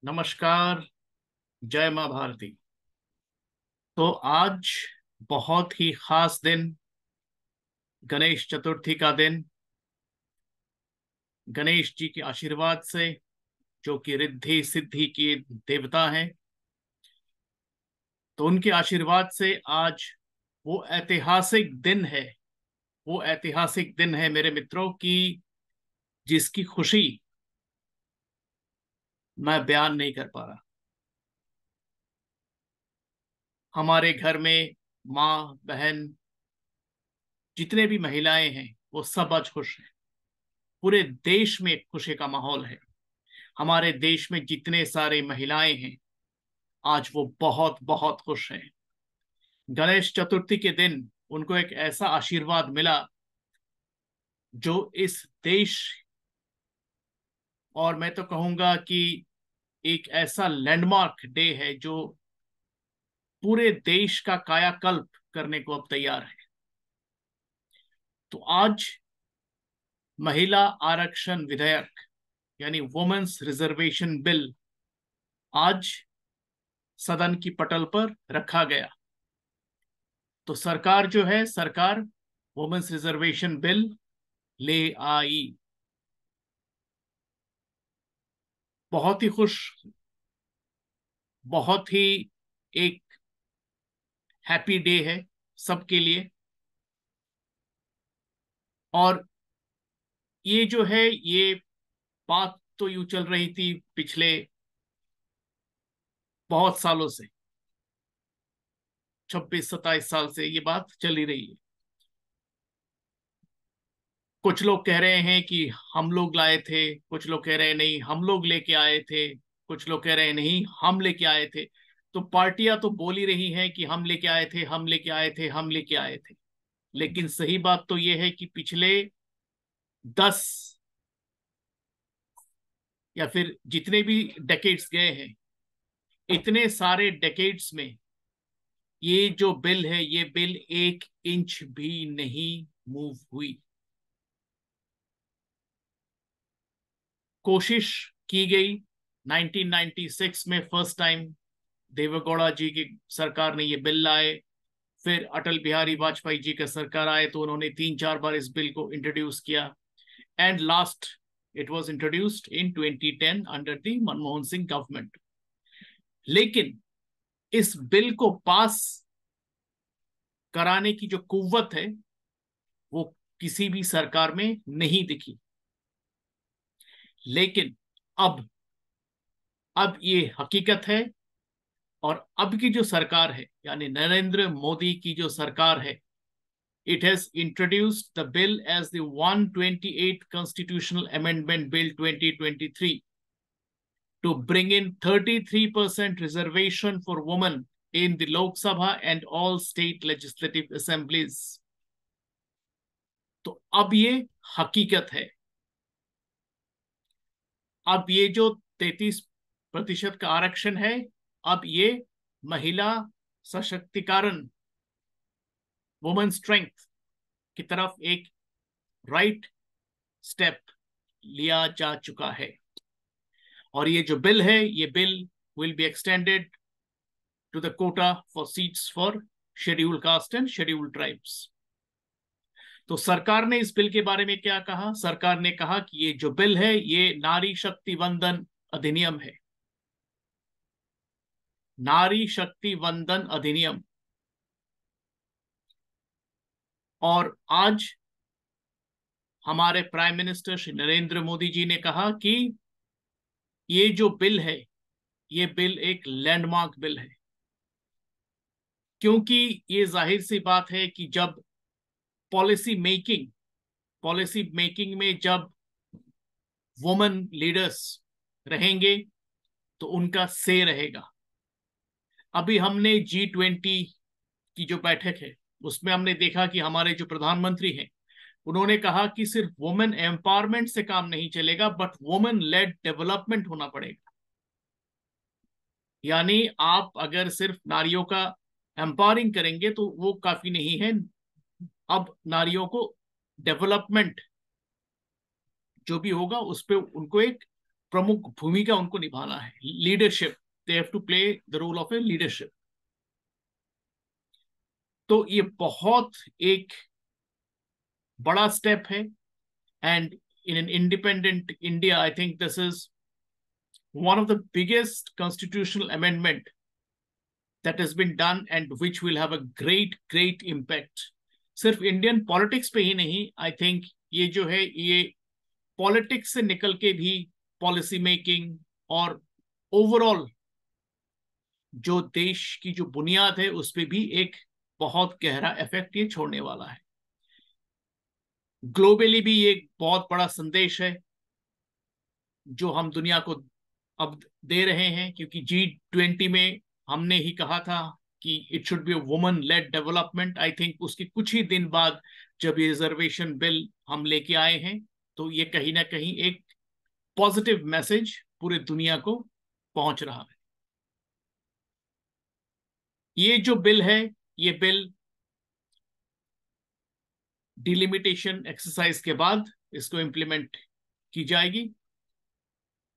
नमस्कार। जय माँ भारती। तो आज बहुत ही खास दिन, गणेश चतुर्थी का दिन। गणेश जी के आशीर्वाद से, जो कि रिद्धि सिद्धि के देवता हैं, तो उनके आशीर्वाद से आज वो ऐतिहासिक दिन है। वो ऐतिहासिक दिन है मेरे मित्रों की, जिसकी खुशी मैं बयान नहीं कर पा रहा। हमारे घर में माँ बहन, जितने भी महिलाएं हैं, वो सब आज खुश हैं। पूरे देश में एक खुशी का माहौल है। हमारे देश में जितने सारे महिलाएं हैं, आज वो बहुत बहुत खुश हैं। गणेश चतुर्थी के दिन उनको एक ऐसा आशीर्वाद मिला जो इस देश, और मैं तो कहूंगा कि एक ऐसा लैंडमार्क डे है जो पूरे देश का कायाकल्प करने को अब तैयार है। तो आज महिला आरक्षण विधेयक, यानी वुमेन्स रिजर्वेशन बिल, आज सदन की पटल पर रखा गया। तो सरकार जो है, सरकार वुमेन्स रिजर्वेशन बिल ले आई। बहुत ही खुश, बहुत ही एक हैप्पी डे है सबके लिए। और ये जो है, ये बात तो यूं चल रही थी पिछले बहुत सालों से, 26-27 साल से ये बात चली रही है। कुछ लोग कह रहे हैं कि हम लोग लाए थे, कुछ लोग कह रहे हैं नहीं हम लोग लेके आए थे, कुछ लोग कह रहे हैं नहीं हम लेके आए थे। तो पार्टियां तो बोल ही रही हैं कि हम लेके आए थे, हम लेके आए थे, हम लेके आए थे। लेकिन सही बात तो यह है कि पिछले 10 या फिर जितने भी डेकेड्स गए हैं, इतने सारे डेकेड्स में ये जो बिल है, ये बिल 1 इंच भी नहीं मूव हुई। कोशिश की गई 1996 में, फर्स्ट टाइम देवेगौड़ा जी की सरकार ने ये बिल लाए। फिर अटल बिहारी वाजपेयी जी का सरकार आए तो उन्होंने 3-4 बार इस बिल को इंट्रोड्यूस किया। And last it was introduced in 2010 under the Manmohan Singh government. लेकिन इस बिल को पास कराने की जो कुव्वत है, वो किसी भी सरकार में नहीं दिखी। लेकिन अब अब ये हकीकत है। और अब की जो सरकार है, यानी नरेंद्र मोदी की जो सरकार है, it has introduced the bill as the 128th Constitutional Amendment Bill 2023 to bring in 33% reservation for women in the Lok Sabha and all state legislative assemblies. तो अब ये हकीकत है। अब ये जो 33% का आरक्षण है, अब ये महिला सशक्तिकरण, वुमेन स्ट्रेंथ की तरफ एक राइट स्टेप लिया जा चुका है। और ये जो बिल है, ये bill will be extended to the quota for seats for scheduled caste and scheduled tribes. तो सरकार ने इस बिल के बारे में क्या कहा? सरकार ने कहा कि ये जो बिल है, ये नारी शक्ति वंदन अधिनियम है। नारी शक्ति वंदन अधिनियम। और आज हमारे प्राइम मिनिस्टर श्री नरेंद्र मोदी जी ने कहा कि ये जो बिल है, ये बिल एक लैंडमार्क बिल है। क्योंकि ये जाहिर सी बात है कि जब पॉलिसी मेकिंग में जब वुमेन लीडर्स रहेंगे, तो उनका से रहेगा। अभी हमने G20 की जो बैठक है, उसमें हमने देखा कि हमारे जो प्रधानमंत्री हैं, उन्होंने कहा कि सिर्फ वुमेन एम्पावरमेंट से काम नहीं चलेगा, बट वुमेन लेड डेवलपमेंट होना पड़ेगा। यानी आप अगर सिर्फ नारियों का एम्पावरिंग करेंगे तो वो काफी नहीं है। अब नारियों को डेवलपमेंट जो भी होगा, उस पर उनको एक प्रमुख भूमिका उनको निभाना है, leadership, they have to play the role of a leadership. तो ये बहुत एक बड़ा स्टेप है, and in an independent India I think this is one of the biggest constitutional amendment that has been done and which will have a great impact, सिर्फ Indian politics पे ही नहीं, I think ये जो है ये politics से निकल के भी पॉलिसी मेकिंग और ओवरऑल जो देश की जो बुनियाद है उस पे भी एक बहुत गहरा इफेक्ट ये छोड़ने वाला है। ग्लोबली भी ये एक बहुत बड़ा संदेश है जो हम दुनिया को अब दे रहे हैं, क्योंकि G20 में हमने ही कहा था कि it should be a woman lead development. I think उसके कुछ ही दिन बाद जब ये रिजर्वेशन बिल हम लेके आए हैं, तो ये कहीं ना कहीं एक पॉजिटिव मैसेज पूरे दुनिया को पहुंच रहा है। ये जो बिल है, ये बिल डिलिमिटेशन एक्सरसाइज के बाद इसको इम्प्लीमेंट की जाएगी।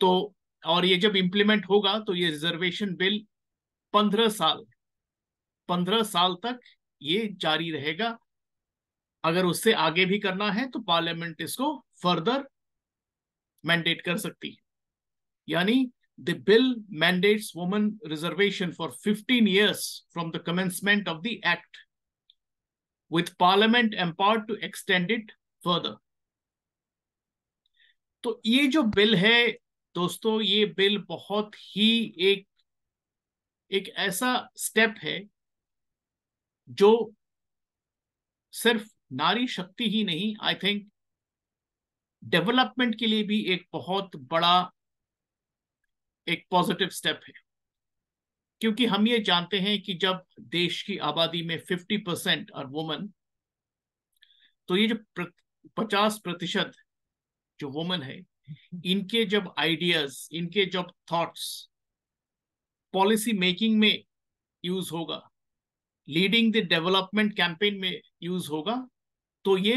तो और ये जब इम्प्लीमेंट होगा तो ये रिजर्वेशन बिल 15 साल तक ये जारी रहेगा। अगर उससे आगे भी करना है तो पार्लियामेंट इसको फर्दर मैंडेट कर सकती है। यानी the bill mandates women reservation for 15 years from the commencement of the act, with parliament empowered to extend it further। तो ये जो बिल है दोस्तों, ये बिल बहुत ही एक ऐसा स्टेप है जो सिर्फ नारी शक्ति ही नहीं, आई थिंक डेवलपमेंट के लिए भी एक बहुत बड़ा एक पॉजिटिव स्टेप है। क्योंकि हम ये जानते हैं कि जब देश की आबादी में 50% आर वुमन, तो ये जो 50% जो वुमन है, इनके जब आइडियाज, इनके जब थॉट्स पॉलिसी मेकिंग में यूज होगा, लीडिंग द डेवलपमेंट कैंपेन में यूज होगा, तो ये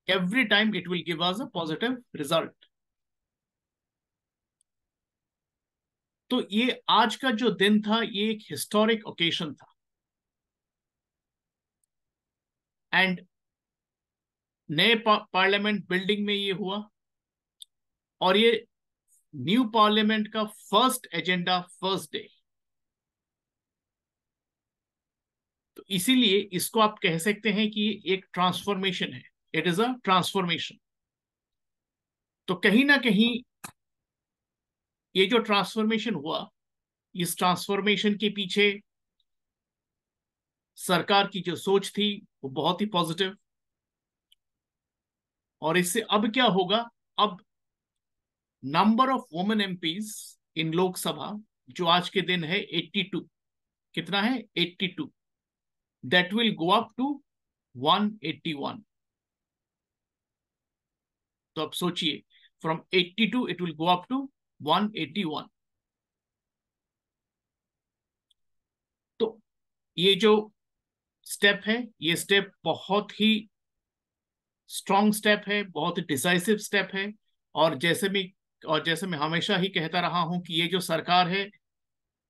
every time it will give us a positive result. तो ये आज का जो दिन था, ये एक हिस्टोरिक ओकेजन था, एंड नए पार्लियामेंट बिल्डिंग में ये हुआ, और ये न्यू पार्लियामेंट का फर्स्ट एजेंडा, फर्स्ट डे। तो इसीलिए इसको आप कह सकते हैं कि एक ट्रांसफॉर्मेशन है, इट इज अ ट्रांसफॉर्मेशन। तो कहीं ना कहीं ये जो ट्रांसफॉर्मेशन हुआ, इस ट्रांसफॉर्मेशन के पीछे सरकार की जो सोच थी वो बहुत ही पॉजिटिव। और इससे अब क्या होगा, अब number of women MPs in Lok Sabha जो आज के दिन है 82, कितना है 82, that will go up to 181। तो अब सोचिए, from 82 it will go up to 181। तो ये जो स्टेप है, ये स्टेप बहुत ही स्ट्रॉन्ग स्टेप है, बहुत ही डिसाइसिव स्टेप है। और जैसे मैं हमेशा ही कहता रहा हूं कि ये जो सरकार है,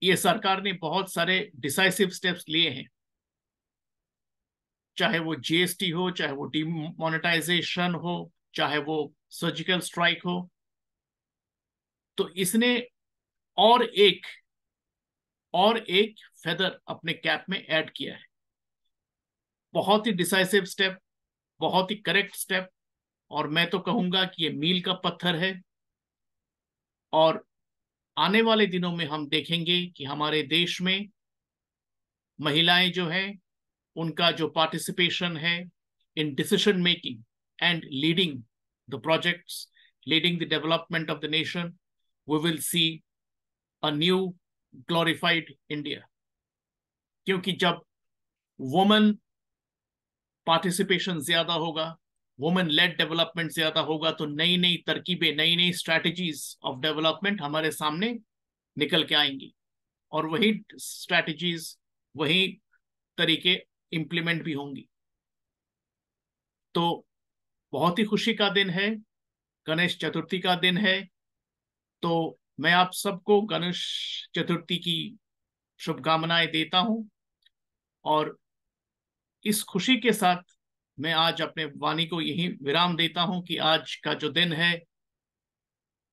ये सरकार ने बहुत सारे डिसाइसिव स्टेप्स लिए हैं, चाहे वो जीएसटी हो, चाहे वो डिमोनेटाइजेशन हो, चाहे वो सर्जिकल स्ट्राइक हो। तो इसने और एक फेदर अपने कैप में ऐड किया है। बहुत ही डिसाइसिव स्टेप, बहुत ही करेक्ट स्टेप, और मैं तो कहूंगा कि ये मील का पत्थर है। और आने वाले दिनों में हम देखेंगे कि हमारे देश में महिलाएं जो हैं, उनका जो पार्टिसिपेशन है in decision making and leading the projects, leading the development of the nation, we will see a new glorified India. क्योंकि जब वुमेन पार्टिसिपेशन ज्यादा होगा, वुमेन लेड डेवलपमेंट ज्यादा होगा, तो नई नई तरकीबें, नई नई स्ट्रैटेजीज ऑफ डेवलपमेंट हमारे सामने निकल के आएंगी, और वही स्ट्रैटेजीज, वही तरीके इंप्लीमेंट भी होंगी। तो बहुत ही खुशी का दिन है, गणेश चतुर्थी का दिन है, तो मैं आप सबको गणेश चतुर्थी की शुभकामनाएं देता हूं, और इस खुशी के साथ मैं आज अपने वाणी को यही विराम देता हूं कि आज का जो दिन है,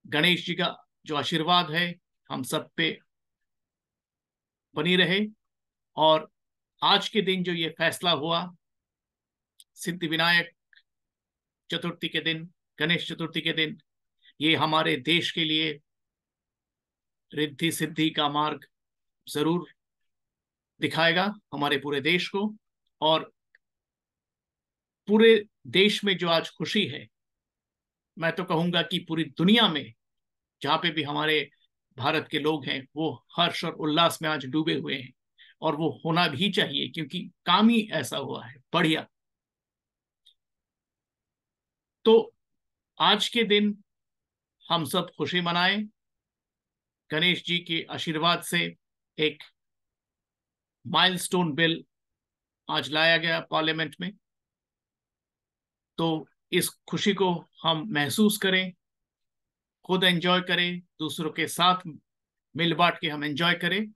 गणेश जी का जो आशीर्वाद है हम सब पे बनी रहे। और आज के दिन जो ये फैसला हुआ, सिद्धि विनायक चतुर्थी के दिन, गणेश चतुर्थी के दिन, ये हमारे देश के लिए रिद्धि सिद्धि का मार्ग जरूर दिखाएगा, हमारे पूरे देश को। और पूरे देश में जो आज खुशी है, मैं तो कहूंगा कि पूरी दुनिया में जहां पे भी हमारे भारत के लोग हैं, वो हर्ष और उल्लास में आज डूबे हुए हैं। और वो होना भी चाहिए, क्योंकि काम ही ऐसा हुआ है बढ़िया। तो आज के दिन हम सब खुशी मनाएं। गणेश जी के आशीर्वाद से एक माइलस्टोन बिल आज लाया गया पार्लियामेंट में। तो इस खुशी को हम महसूस करें, खुद एंजॉय करें, दूसरों के साथ मिल बांट के हम एंजॉय करें।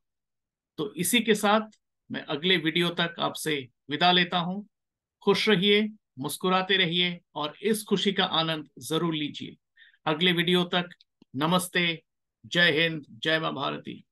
तो इसी के साथ मैं अगले वीडियो तक आपसे विदा लेता हूं। खुश रहिए, मुस्कुराते रहिए और इस खुशी का आनंद जरूर लीजिए। अगले वीडियो तक नमस्ते, जय हिंद, जय मां भारती।